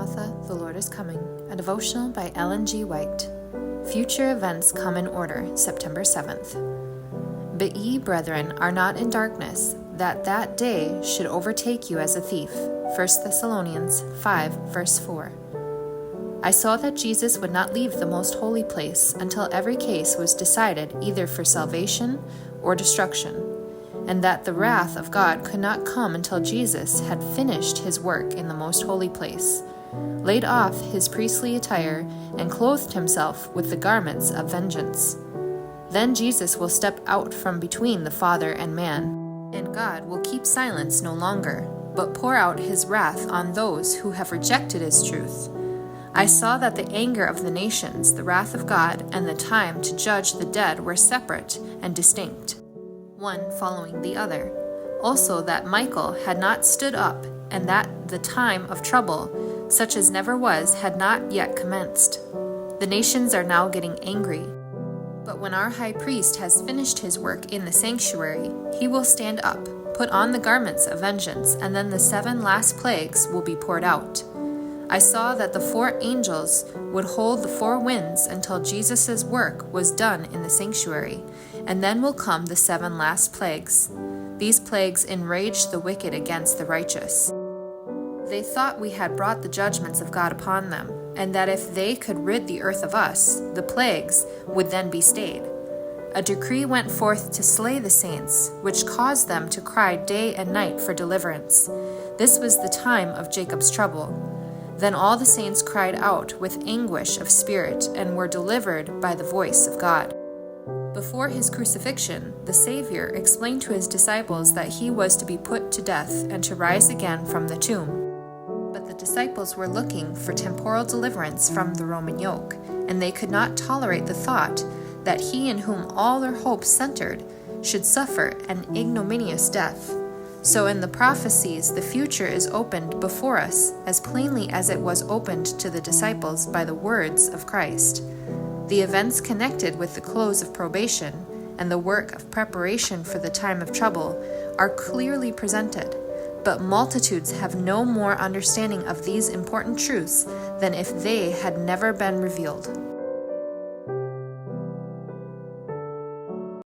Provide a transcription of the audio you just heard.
Maranatha, the Lord is coming, a devotional by Ellen G. White. Future events come in order, September 7th. But ye, brethren, are not in darkness, that day should overtake you as a thief. 1 Thessalonians 5, verse 4. I saw that Jesus would not leave the most holy place until every case was decided either for salvation or destruction, and that the wrath of God could not come until Jesus had finished his work in the most holy place, laid off his priestly attire, and clothed himself with the garments of vengeance. Then Jesus will step out from between the Father and man, and God will keep silence no longer, but pour out his wrath on those who have rejected his truth. I saw that the anger of the nations, the wrath of God, and the time to judge the dead were separate and distinct, one following the other. Also that Michael had not stood up, and that the time of trouble, such as never was, had not yet commenced. The nations are now getting angry. But when our high priest has finished his work in the sanctuary, he will stand up, put on the garments of vengeance, and then the 7 last plagues will be poured out. I saw that the 4 angels would hold the 4 winds until Jesus' work was done in the sanctuary, and then will come the 7 last plagues. These plagues enraged the wicked against the righteous. They thought we had brought the judgments of God upon them, and that if they could rid the earth of us, the plagues would then be stayed. A decree went forth to slay the saints, which caused them to cry day and night for deliverance. This was the time of Jacob's trouble. Then all the saints cried out with anguish of spirit and were delivered by the voice of God. Before his crucifixion, the Savior explained to his disciples that he was to be put to death and to rise again from the tomb. But the disciples were looking for temporal deliverance from the Roman yoke, and they could not tolerate the thought that he in whom all their hopes centered should suffer an ignominious death. So in the prophecies, the future is opened before us as plainly as it was opened to the disciples by the words of Christ. The events connected with the close of probation and the work of preparation for the time of trouble are clearly presented, but multitudes have no more understanding of these important truths than if they had never been revealed.